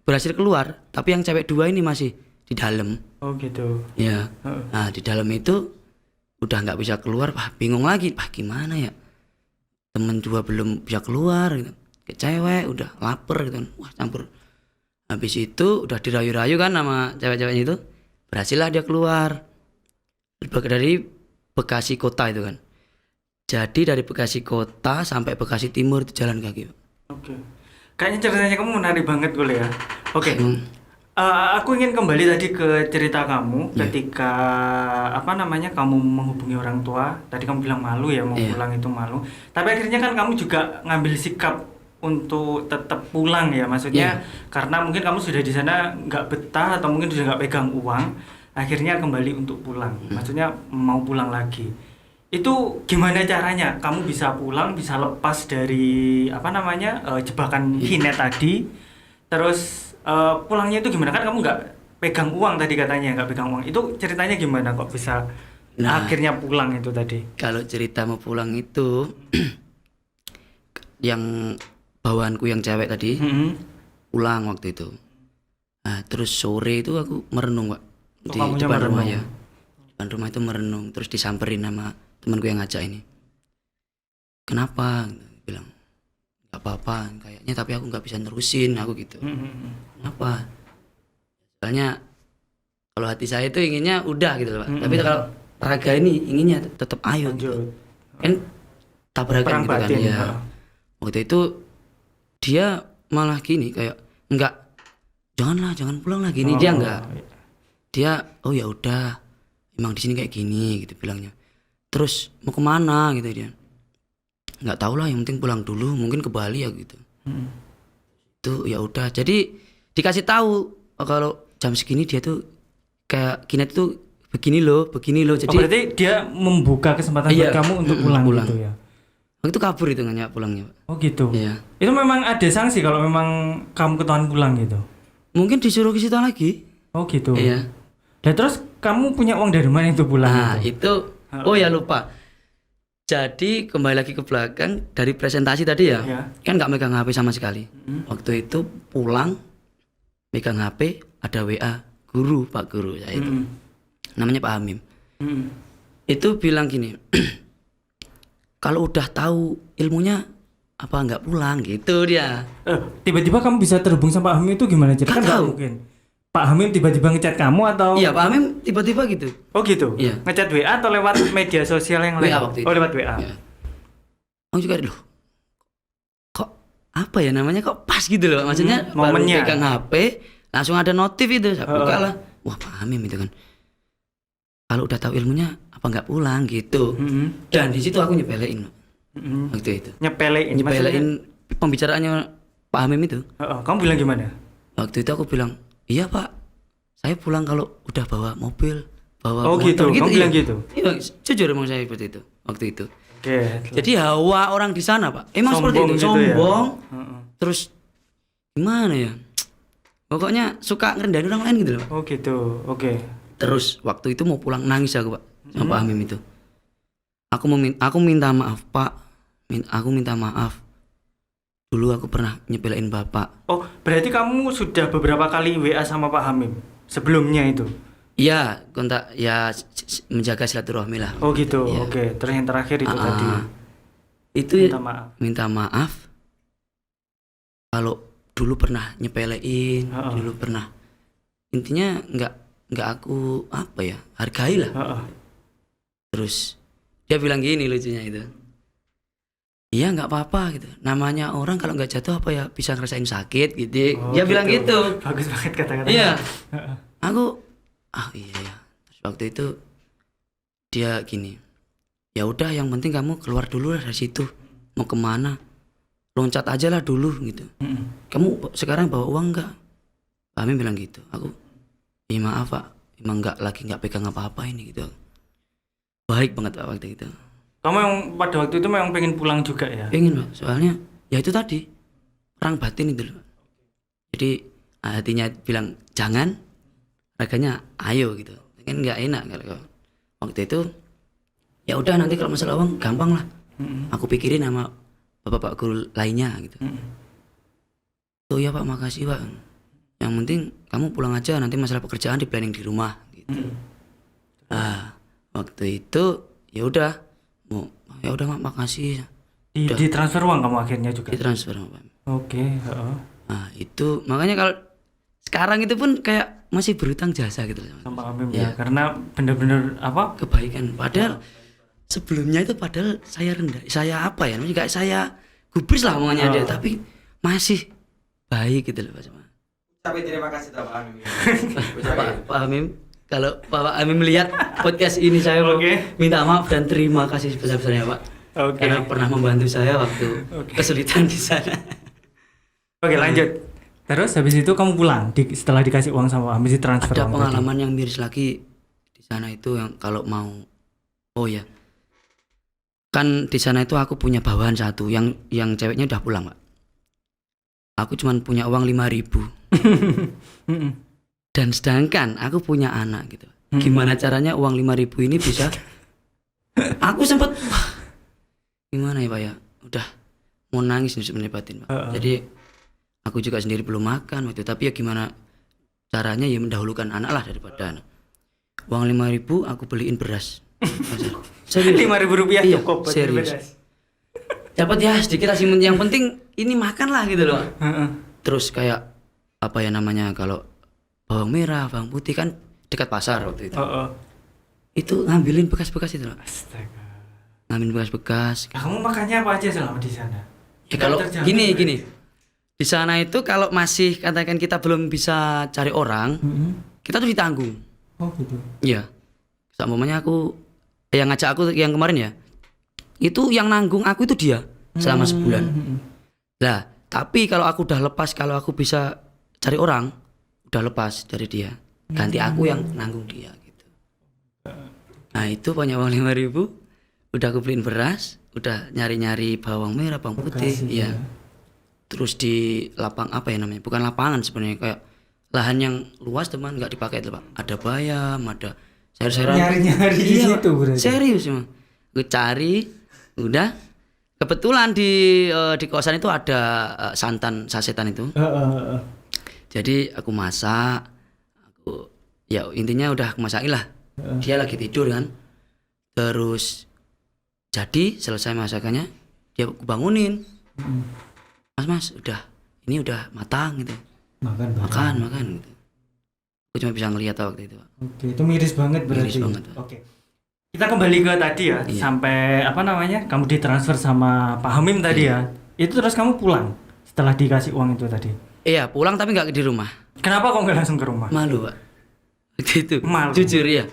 berhasil keluar, tapi yang cewek 2 ini masih di dalam. Oh gitu. Ya. Nah, di dalam itu udah nggak bisa keluar, bingung lagi, gimana ya? Temen 2 belum bisa keluar gitu. Kayak cewek udah lapar gitu kan. Wah, campur. Habis itu udah dirayu-rayu kan sama cewek-ceweknya itu, berhasillah dia keluar dari Bekasi kota itu kan. Jadi dari Bekasi kota sampai Bekasi Timur itu jalan kaki. Oke. Kayaknya ceritanya kamu menarik banget gue ya. Oke. Emang. Aku ingin kembali tadi ke cerita kamu Iya. ketika kamu menghubungi orang tua. Tadi kamu bilang malu ya, mau Iya. pulang itu malu. Tapi akhirnya kan kamu juga ngambil sikap untuk tetap pulang ya, maksudnya karena mungkin kamu sudah di sana nggak betah atau mungkin sudah nggak pegang uang, akhirnya kembali untuk pulang. Maksudnya mau pulang lagi. Itu gimana caranya? Kamu bisa pulang, bisa lepas dari jebakan Hine tadi. Terus pulangnya itu gimana? Kan kamu nggak pegang uang tadi katanya, nggak pegang uang. Itu ceritanya gimana kok bisa akhirnya pulang itu tadi? Kalau cerita mau pulang itu yang bawaanku yang cewek tadi pulang waktu itu. Nah, terus sore itu aku merenung, Pak. Di kamunya depan merenung. rumah ya. Depan rumah itu merenung, terus disamperin sama temanku yang ngajak ini. Kenapa? Bilang, nggak apa-apa kayaknya, tapi aku nggak bisa nerusin, aku gitu. Kenapa? Soalnya kalau hati saya itu inginnya udah gitu loh, Pak. Tapi kalau raga ini inginnya tetap ayo gitu. Lanjut. Kan tabrakan Perang gitu kan batin, ya. Waktu itu dia malah gini kayak enggak, jangan pulang lagi ini. Dia enggak, dia oh ya udah, emang di sini kayak gini gitu bilangnya. Terus mau kemana gitu dia, nggak tahu lah, yang penting pulang dulu, mungkin ke Bali ya gitu. Itu ya udah, jadi dikasih tahu kalau jam segini dia tuh kayak Kinet tuh begini loh. Jadi berarti dia membuka kesempatan buat Iya. kamu untuk pulang gitu ya? waktu itu kabur itu nggak pulangnya, Pak. Oh gitu. Iya. Itu memang ada sanksi kalau memang kamu ketahuan pulang gitu? Mungkin disuruh ke situ lagi. Oh gitu. Iya. Dan terus kamu punya uang dari mana itu pulang? Nah itu? itu, oh ya lupa. Jadi kembali lagi ke belakang dari presentasi tadi ya, Iya. kan nggak megang HP sama sekali. Waktu itu pulang megang HP, ada WA guru, Pak Guru ya itu, namanya Pak Hamim. Itu bilang gini, kalau udah tahu ilmunya apa nggak pulang gitu dia. Tiba-tiba kamu bisa terhubung sama Pak Hamim itu gimana cerita? Kan Nggak nggak tahu. mungkin. Pak Hamim tiba-tiba ngechat kamu atau? Iya Pak Hamim tiba-tiba gitu. Oh gitu. Iya. Ngechat WA atau lewat media sosial yang lain? WA waktu itu. Oh lewat WA. Ya. Aku juga loh, kok apa ya namanya, kok pas gitu loh, maksudnya baru momennya. pegang HP langsung ada notif itu, saya buka lah, wah Pak Hamim itu kan, kalau udah tahu ilmunya apa nggak pulang gitu. Dan di situ aku nyepelein waktu itu, Nyepelein. nyepelein pembicaraannya Pak Hamim itu. Maksudnya, kamu bilang gimana? Waktu itu aku bilang, iya Pak, saya pulang kalau udah bawa mobil, bawa Oh motor gitu, kamu bilang gitu? Iya, jujur emang saya seperti itu waktu itu. Oke. Jadi hawa orang di sana Pak, emang seperti Sombong itu, gitu ya? sombong. Terus gimana ya? Pokoknya suka ngerendahin orang lain gitu loh, Pak. Oh gitu. Oke. Terus waktu itu mau pulang nangis aku, Pak, sama Pak Hamim itu. Aku minta maaf, Pak. Aku minta maaf. Dulu aku pernah nyepelein Bapak. Oh, berarti kamu sudah beberapa kali WA sama Pak Hamim sebelumnya itu? Iya, kontak ya, menjaga silaturahmi lah. Oh gitu. Iya. Oke. Terus yang terakhir itu tadi. Itu Minta maaf. minta maaf kalau dulu pernah nyepelein, dulu pernah, intinya nggak aku apa ya, hargai lah. Terus dia bilang gini lucunya itu, iya nggak apa-apa gitu, namanya orang kalau nggak jatuh apa ya bisa ngerasain sakit gitu. Oh, Dia bilang gitu. Bagus banget kata-kata. Iya. Aku iya ya. Terus waktu itu dia gini, ya udah yang penting kamu keluar dulu lah dari situ, mau kemana loncat aja lah dulu gitu. Kamu sekarang bawa uang nggak? Kami bilang gitu. Aku, iya maaf Pak, emang nggak pegang apa-apa ini gitu. Baik banget Pak waktu itu. Kamu yang pada waktu itu memang pengen pulang juga ya? Pengen Pak, soalnya ya itu tadi perang batin itu loh. Jadi hatinya bilang jangan, raganya ayo gitu. Kan nggak enak kalau waktu itu. Ya udah nanti kalau masalah uang gampang lah. Aku pikirin sama bapak guru lainnya gitu. Oh ya Pak, makasih Pak. Yang penting kamu pulang aja, nanti masalah pekerjaan di planning di rumah gitu. Waktu itu ya udah, ya udah Mak, makasih. Di transfer uang kamu akhirnya juga? Ditransfer Pak. Oke. Nah itu makanya kalau sekarang itu pun kayak masih berhutang jasa gitu loh. Sama Pak Hamim Iya. ya, karena bener-bener apa? Kebaikan. Padahal sebelumnya itu padahal saya rendah. Saya apa ya? Namanya kayak saya gubris lah omongannya dia, tapi masih baik gitu loh Pak Cuma. Ucapin terima kasih Pak Hamim. Pak Hamim, kalau Pak Hamim melihat podcast ini saya mau minta maaf dan terima kasih sebesar-besarnya Pak. Oke. Karena pernah membantu saya waktu kesulitan di sana. Oke, lanjut. Terus habis itu kamu pulang setelah dikasih uang sama habis transfer Ada uang pengalaman yang miris lagi di sana itu yang kalau mau, oh ya, kan di sana itu aku punya bawahan satu yang ceweknya udah pulang Pak. Aku cuman punya uang 5.000 tadi. dan sedangkan aku punya anak gitu. Gimana caranya uang 5.000 ini bisa? Aku sempat gimana ya Pak ya, udah mau nangis nih sebenarnya batin Pak. Jadi aku juga sendiri belum makan waktu itu, tapi ya gimana caranya ya mendahulukan anak lah daripada anak. Uang 5.000 aku beliin beras. Serius. 5.000 rupiah Iya, cukup buat serius. beras. Dapat ya sedikit aja, yang penting ini makan lah gitu loh. Heeh. Terus kayak apa ya namanya, kalau bawang merah, bawang putih kan dekat pasar waktu itu. Heeh. Itu ngambilin bekas-bekas itu loh. Astaga. Ngambilin bekas-bekas. Nah, kamu makannya apa aja selama di sana? Ya kalau Terjamin gini berarti. gini. Di sana itu kalau masih katakan kita belum bisa cari orang, kita tuh ditanggung. Oh gitu. Iya. Umpamanya aku yang ngajak aku yang kemarin ya. Itu yang nanggung aku itu dia selama sebulan. Lah, tapi kalau aku udah lepas, kalau aku bisa cari orang, udah lepas dari dia. Ganti aku yang nanggung dia gitu. Nah, itu punya uang 5.000, udah aku beliin beras, udah nyari-nyari bawang merah, bawang putih, iya. Terus di lapang apa ya namanya? Bukan lapangan sebenarnya, kayak lahan yang luas teman, nggak dipakai itu Pak. Ada bayam, ada sayur-sayuran. Nyari-nyari di Iya, situ berarti. serius emang. Gue cari, udah. Kebetulan di kosan itu ada santan sasetan itu. Jadi aku masak, aku ya intinya udah aku masakin lah. Dia lagi tidur kan. Terus jadi selesai masakannya, dia aku bangunin. Mas, udah, ini udah matang gitu. Makan gitu. Aku cuma bisa ngeliat waktu itu Pak. Oke, itu miris banget berarti. Miris banget, Pak. Oke. Kita kembali ke tadi ya, Iya. sampai apa namanya? Kamu ditransfer sama Pak Hamim tadi ya. Itu terus kamu pulang setelah dikasih uang itu tadi. Iya, pulang tapi nggak di rumah. Kenapa kok nggak langsung ke rumah? Malu Pak. Waktu itu. Malu. Jujur ya.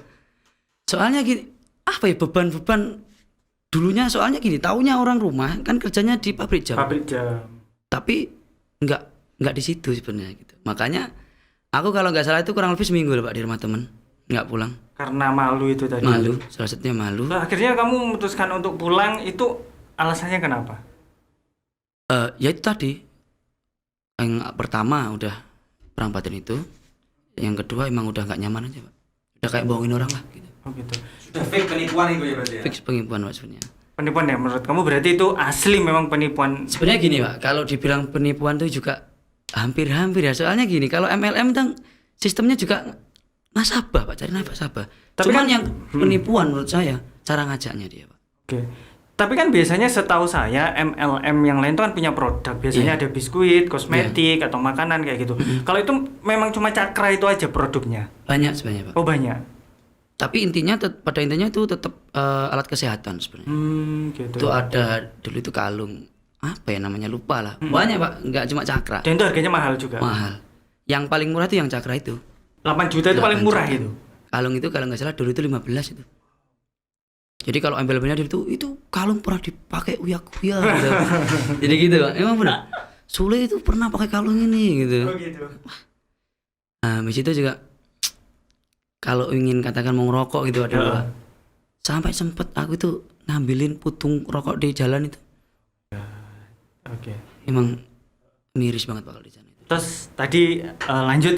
Soalnya gini, apa ya beban-beban dulunya, soalnya gini, taunya orang rumah kan kerjanya di pabrik jam. Pabrik jam. Tapi nggak di situ sebenarnya gitu. Makanya aku kalau nggak salah itu kurang lebih seminggu lah Pak di rumah temen, nggak pulang. Karena malu itu tadi. Malu, salah satunya malu. Nah, akhirnya kamu memutuskan untuk pulang, itu alasannya kenapa? Ya itu tadi, yang pertama udah perang batin itu, yang kedua emang udah nggak nyaman aja Pak. Udah kayak bohongin orang lah gitu. Oh gitu. Sudah fake penipuan itu ya berarti ya. Fix penipuan Pak sebenarnya. Penipuan ya menurut kamu berarti itu asli memang penipuan. Sebenarnya gini Pak, kalau dibilang penipuan itu juga hampir-hampir ya. Soalnya gini, kalau MLM itu sistemnya juga nasabah Pak, cari nasabah. Tapi Cuman kan- yang penipuan menurut saya cara ngajaknya dia Pak. Oke. Tapi kan biasanya setahu saya MLM yang lain itu kan punya produk. Biasanya ada biskuit, kosmetik atau makanan kayak gitu. Kalau itu memang cuma Cakra itu aja produknya. Banyak sebenarnya Pak. Oh banyak. Tapi intinya pada intinya itu tetap alat kesehatan sebenarnya. Gitu. Itu ada dulu itu kalung apa ya namanya, lupa lah. Banyak Pak, nggak cuma Cakra. Dan itu harganya mahal juga. Mahal. Yang paling murah itu yang Cakra itu. 8 juta itu paling 8 murah juta. itu. Kalung itu kalau nggak salah dulu itu 15 itu. Jadi kalau embel-embelnya itu kalung pernah dipakai uya-kuya gitu. Jadi gitu Pak. Emang benar. Sule itu pernah pakai kalung ini gitu. Oh gitu. Nah, habis itu juga kalau ingin katakan mau ngerokok gitu ada Pak. Sampai sempet aku itu ngambilin putung rokok di jalan itu. Oke. Emang miris banget Pak kalau di sana. Terus tadi lanjut.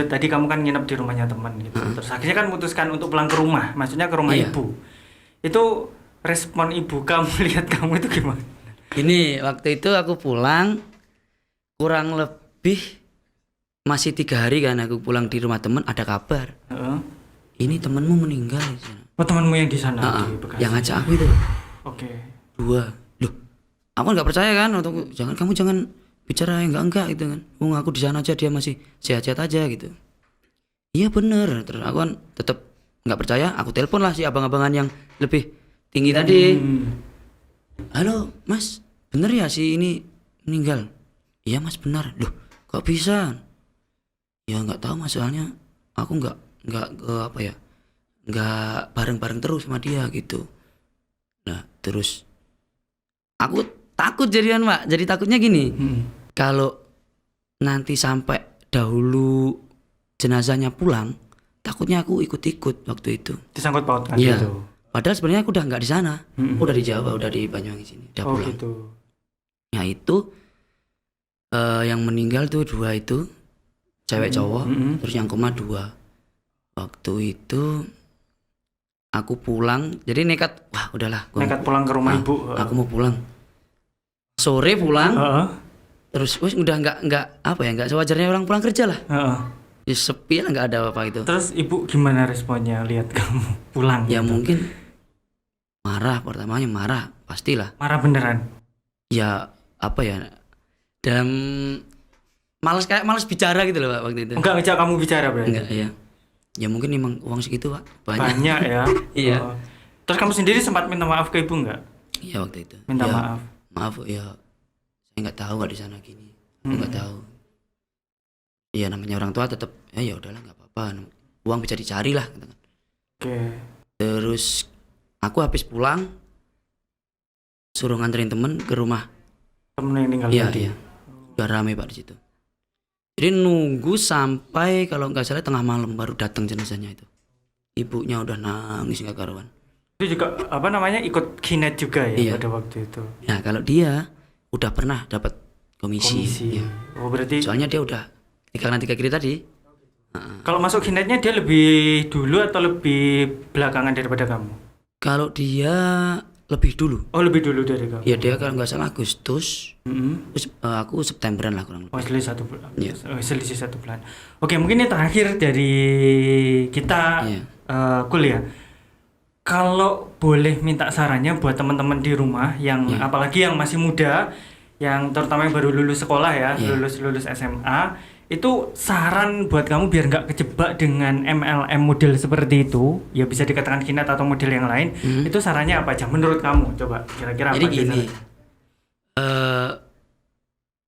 Tadi kamu kan nginep di rumahnya teman gitu. Terus akhirnya kan memutuskan untuk pulang ke rumah, maksudnya ke rumah Iya. ibu. Itu respon ibu kamu lihat kamu itu gimana? Ini waktu itu aku pulang kurang lebih masih 3 hari kan aku pulang di rumah temen, ada kabar. Heeh. Ini temenmu meninggal di sana. Oh temanmu yang di sana Ah, di Bekasi. yang ngajak aku itu Oke. 2. Loh, aku nggak percaya kan, untuk kamu jangan bicara enggak gitu kan. Aku di sana aja dia masih sehat-sehat aja gitu. Iya bener. Terus aku kan tetap nggak percaya, aku telepon lah si abang-abangan yang lebih tinggi tadi. Halo mas, bener ya si ini meninggal? Iya mas benar. Loh kok bisa? Ya nggak tahu mas, soalnya aku nggak nggak bareng-bareng terus sama dia gitu. Nah terus aku takut jadian Pak. Jadi takutnya gini, kalau nanti sampai dahulu jenazahnya pulang, takutnya aku ikut-ikut waktu itu. Disangkut pautkan Iya. gitu. Padahal sebenarnya aku udah nggak di sana, udah di Jawa, udah di Banyuwangi sini, udah pulang. Gitu. Nah itu yang meninggal tuh 2 itu, cewek cowok, terus yang koma 2. Waktu itu aku pulang, jadi nekat, wah udahlah. Nekat pulang ke rumah ibu. Aku mau pulang. Sore pulang, Heeh. terus udah nggak sewajarnya orang pulang kerja lah. Ya, sepi lah, nggak ada apa itu. Terus ibu gimana responnya lihat kamu pulang? Ya gitu? mungkin marah, pertamanya marah, pastilah. Marah beneran. Ya apa ya, dalam malas bicara gitu loh Pak waktu itu. Enggak ngajak kamu bicara berarti? Enggak, ya. Ya mungkin emang uang segitu Pak, banyak. Ya. Iya. Terus kamu sendiri sempat minta maaf ke ibu enggak? Iya waktu itu. Minta Ya, maaf. Maaf ya, saya nggak tahu Kak di sana gini, aku nggak tahu. Iya namanya orang tua tetap ya udahlah nggak apa-apa, uang bisa dicari lah gitu kan. Oke. Terus aku habis pulang suruh nganterin temen ke rumah. Temen yang tinggal Iya tadi. iya, udah rame Pak di situ. Jadi nunggu sampai kalau nggak salah tengah malam baru datang jenazahnya itu. Ibunya udah nangis nggak karuan. Itu juga ikut kinet juga ya Iya. pada waktu itu. Nah kalau dia udah pernah dapat komisi. Iya. Oh berarti Soalnya dia udah 3 kanan 3 kiri tadi. kalau masuk kinetnya dia lebih dulu atau lebih belakangan daripada kamu? Kalau dia lebih dulu. Oh lebih dulu dari kamu. Ya dia kalau nggak salah Agustus. Mm-hmm. Terus, aku Septemberan lah kurang lebih. Oh, selisih 1 bulan. Iya. Selisih 1 bulan. Oke, mungkin ini terakhir dari kita Iya. kuliah. Kalau boleh minta sarannya buat teman-teman di rumah yang Iya. apalagi yang masih muda, yang terutama yang baru lulus sekolah ya, Iya. lulus SMA, itu saran buat kamu biar nggak kejebak dengan MLM model seperti itu, ya bisa dikatakan kinet atau model yang lain. Itu sarannya apa aja menurut kamu? Coba kira-kira apa Jadi aja gini, sarannya?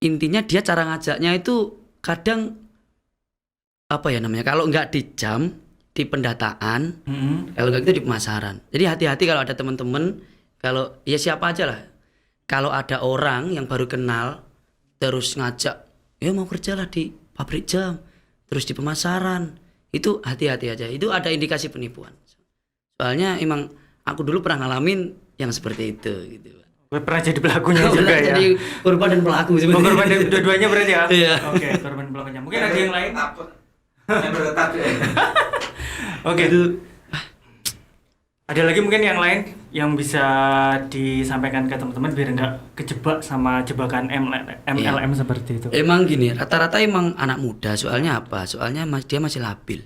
intinya dia cara ngajaknya itu kadang apa ya namanya, kalau nggak di jam, di pendataan, kalau nggak gitu di pemasaran. Jadi hati-hati kalau ada teman-teman, kalau ya siapa aja lah, kalau ada orang yang baru kenal terus ngajak, ya mau kerja lah di pabrik jam, terus di pemasaran, itu hati-hati aja, itu ada indikasi penipuan. Soalnya emang aku dulu pernah ngalamin yang seperti itu gitu. Gue pernah jadi pelakunya juga ya. Jadi korban dan pelaku Oh, sebenarnya. korban dari dua-duanya berarti ya? Iya. Oke, korban pelakunya. Mungkin ada yang lain? Yang berdetak ya. Oke. Ada lagi mungkin yang lain yang bisa disampaikan ke teman-teman biar nggak kejebak sama jebakan MLM seperti itu. Emang gini, rata-rata emang anak muda. Soalnya apa? Soalnya dia masih labil.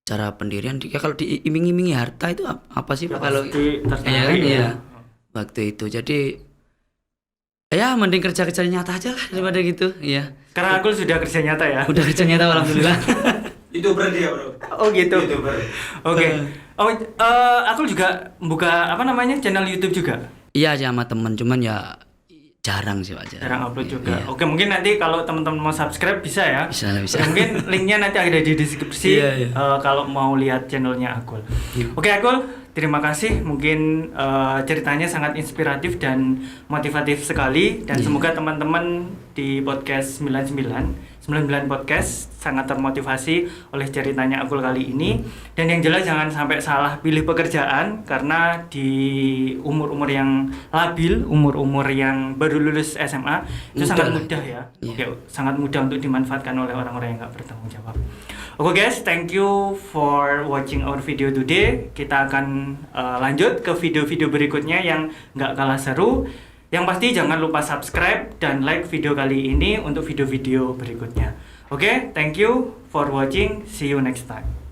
Cara pendirian dia kalau diiming-imingi harta itu apa sih Pak? Kalau tertarik ya. Waktu itu. Jadi ya mending kerja-kerja nyata aja lah daripada gitu. Iya. Karena aku sudah kerja nyata ya. Udah kerja nyata alhamdulillah. YouTuber dia, Bro. Oh gitu. YouTuber. Oke. Oh, aku juga buka channel YouTube juga. Iya sama temen, cuman ya jarang sih Pak. Jarang upload juga. Iya. Oke, mungkin nanti kalau teman-teman mau subscribe bisa ya. Bisa. Mungkin linknya nanti ada di deskripsi. Iya. Kalau mau lihat channelnya Akul. Oke Akul, terima kasih. Mungkin ceritanya sangat inspiratif dan motivatif sekali. Dan semoga teman-teman di podcast 99 podcast sangat termotivasi oleh ceritanya Akul kali ini. Dan yang jelas jangan sampai salah pilih pekerjaan, karena di umur-umur yang labil, umur-umur yang baru lulus SMA itu Mudah sangat lah. mudah ya. Iya. Oke, sangat mudah untuk dimanfaatkan oleh orang-orang yang nggak bertanggung jawab. Oke guys, thank you for watching our video today. Kita akan lanjut ke video-video berikutnya yang nggak kalah seru. Yang pasti jangan lupa subscribe dan like video kali ini untuk video-video berikutnya. Oke, thank you for watching. See you next time.